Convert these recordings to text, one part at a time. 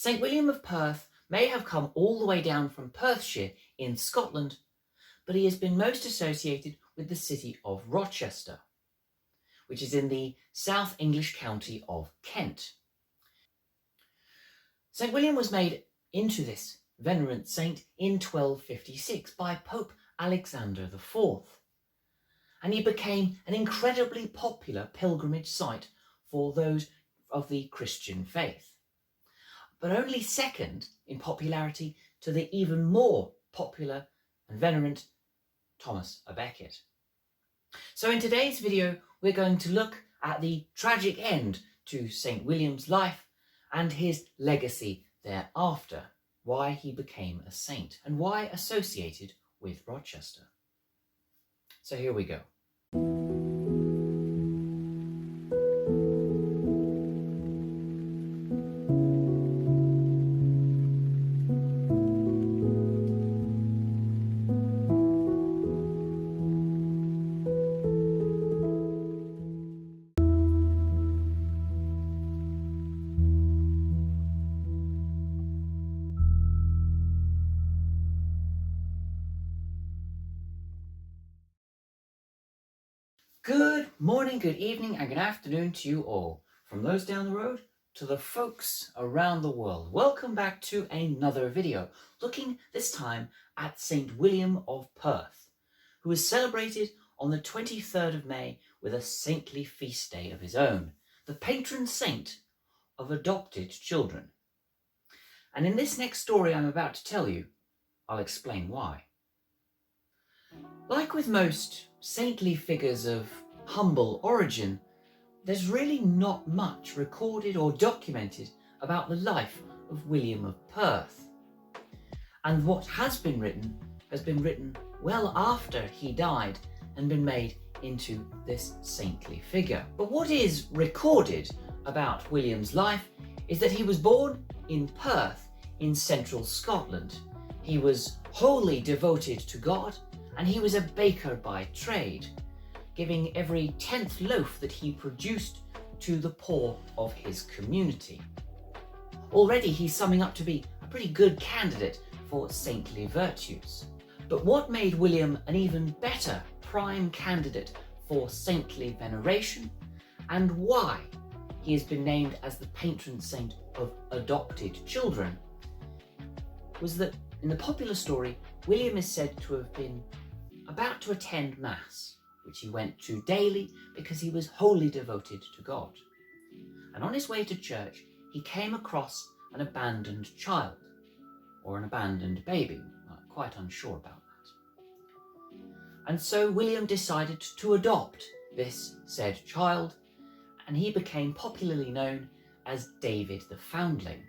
St. William of Perth may have come all the way down from Perthshire in Scotland, but he has been most associated with the city of Rochester, which is in the South English county of Kent. St. William was made into this venerant saint in 1256 by Pope Alexander IV, and he became an incredibly popular pilgrimage site for those of the Christian faith, but only second in popularity to the even more popular and venerant Thomas à Becket. So in today's video, we're going to look at the tragic end to St. William's life and his legacy thereafter, why he became a saint and why associated with Rochester. So here we go. Good morning, good evening, and good afternoon to you all. From those down the road to the folks around the world. Welcome back to another video, looking this time at St. William of Perth, who is celebrated on the 23rd of May with a saintly feast day of his own, the patron saint of adopted children. And in this next story I'm about to tell you, I'll explain why. Like with most saintly figures of humble origin, there's really not much recorded or documented about the life of William of Perth. And what has been written well after he died and been made into this saintly figure. But what is recorded about William's life is that he was born in Perth in central Scotland. He was wholly devoted to God, and he was a baker by trade, giving every 10th loaf that he produced to the poor of his community. Already he's summing up to be a pretty good candidate for saintly virtues. But what made William an even better prime candidate for saintly veneration, and why he has been named as the patron saint of adopted children, was that in the popular story, William is said to have been about to attend Mass, which he went to daily because he was wholly devoted to God. And on his way to church, he came across an abandoned child, or an abandoned baby, I'm quite unsure about that. And so William decided to adopt this said child, and he became popularly known as David the Foundling.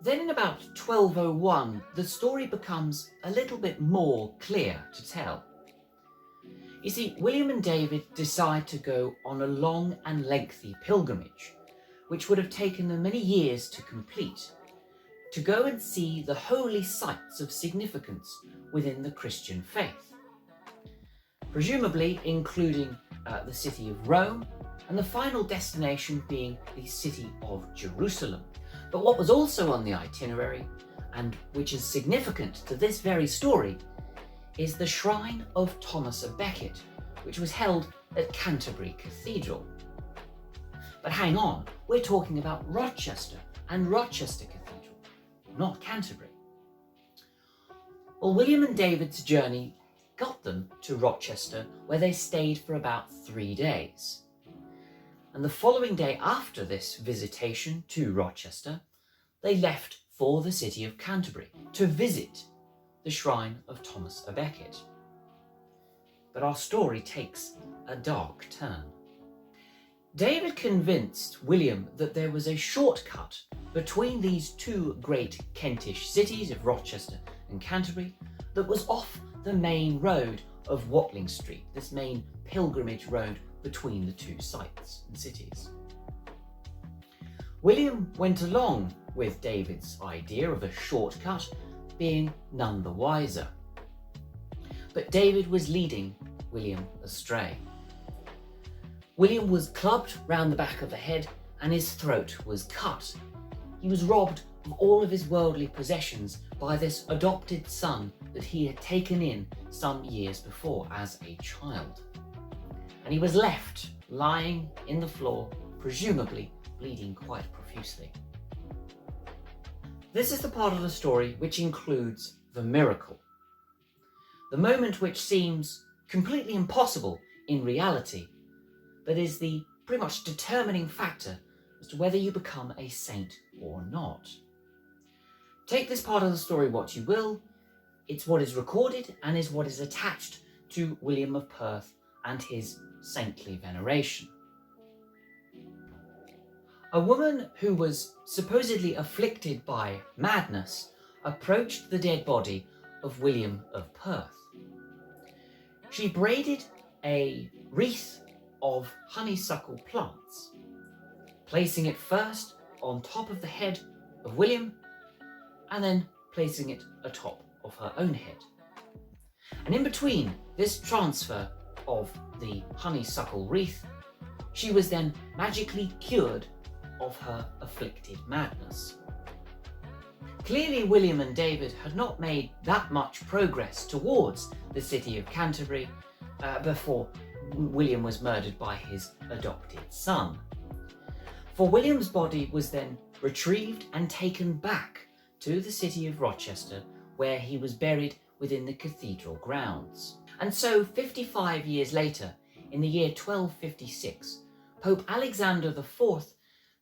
Then in about 1201, the story becomes a little bit more clear to tell. You see, William and David decide to go on a long and lengthy pilgrimage, which would have taken them many years to complete, to go and see the holy sites of significance within the Christian faith, presumably including the city of Rome, and the final destination being the city of Jerusalem. But what was also on the itinerary, and which is significant to this very story, is the shrine of Thomas à Becket, which was held at Canterbury Cathedral. But hang on, we're talking about Rochester and Rochester Cathedral, not Canterbury. Well, William and David's journey got them to Rochester, where they stayed for about 3 days. And the following day after this visitation to Rochester, they left for the city of Canterbury to visit the shrine of Thomas à Becket. But our story takes a dark turn. David convinced William that there was a shortcut between these two great Kentish cities of Rochester and Canterbury that was off the main road of Watling Street, this main pilgrimage road between the two sites and cities. William went along with David's idea of a shortcut, being none the wiser. But David was leading William astray. William was clubbed round the back of the head and his throat was cut. He was robbed of all of his worldly possessions by this adopted son that he had taken in some years before as a child. And he was left lying in the floor, presumably bleeding quite profusely. This is the part of the story which includes the miracle. The moment which seems completely impossible in reality, but is the pretty much determining factor as to whether you become a saint or not. Take this part of the story what you will, it's what is recorded and is what is attached to William of Perth and his saintly veneration. A woman who was supposedly afflicted by madness approached the dead body of William of Perth. She braided a wreath of honeysuckle plants, placing it first on top of the head of William and then placing it atop of her own head. And in between this transfer of the honeysuckle wreath, she was then magically cured of her afflicted madness. Clearly, William and David had not made that much progress towards the city of Canterbury before William was murdered by his adopted son. For William's body was then retrieved and taken back to the city of Rochester, where he was buried within the cathedral grounds. And so 55 years later, in the year 1256, Pope Alexander IV,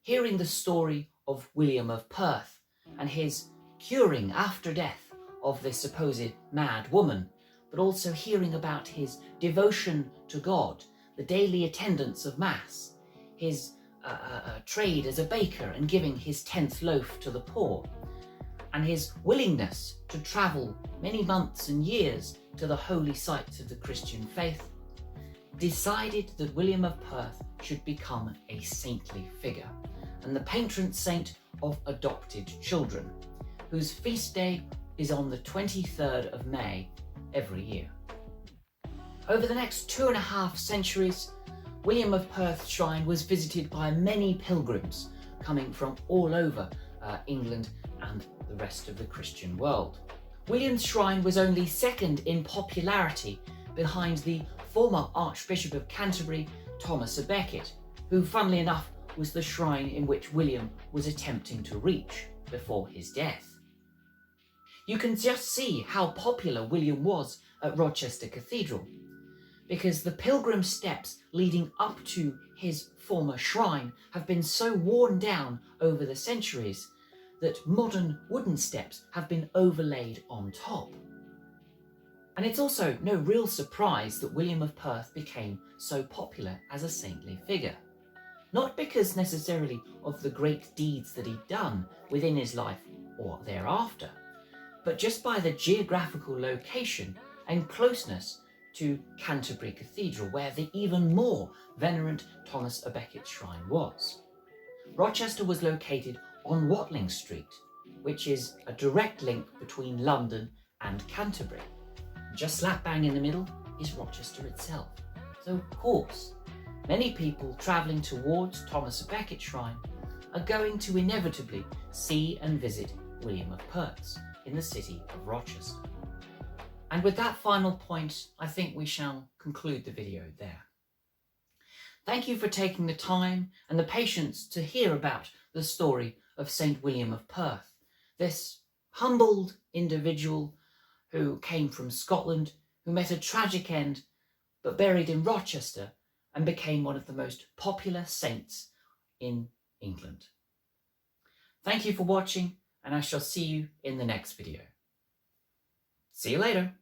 hearing the story of William of Perth and his curing after death of this supposed mad woman, but also hearing about his devotion to God, the daily attendance of Mass, his trade as a baker and giving his 10th loaf to the poor, and his willingness to travel many months and years to the holy sites of the Christian faith, decided that William of Perth should become a saintly figure and the patron saint of adopted children, whose feast day is on the 23rd of May every year. Over the next 2.5 centuries, William of Perth's shrine was visited by many pilgrims coming from all over England and the rest of the Christian world. William's shrine was only second in popularity behind the former Archbishop of Canterbury, Thomas à Becket, who, funnily enough, was the shrine in which William was attempting to reach before his death. You can just see how popular William was at Rochester Cathedral, because the pilgrim steps leading up to his former shrine have been so worn down over the centuries that modern wooden steps have been overlaid on top. And it's also no real surprise that William of Perth became so popular as a saintly figure. Not because necessarily of the great deeds that he'd done within his life or thereafter, but just by the geographical location and closeness to Canterbury Cathedral, where the even more venerant Thomas à Becket shrine was. Rochester was located on Watling Street, which is a direct link between London and Canterbury. Just slap bang in the middle is Rochester itself. So of course, many people travelling towards Thomas à Becket shrine are going to inevitably see and visit William of Perth in the city of Rochester. And with that final point, I think we shall conclude the video there. Thank you for taking the time and the patience to hear about the story of St. William of Perth, this humbled individual who came from Scotland, who met a tragic end, but buried in Rochester and became one of the most popular saints in England. Thank you for watching, and I shall see you in the next video. See you later.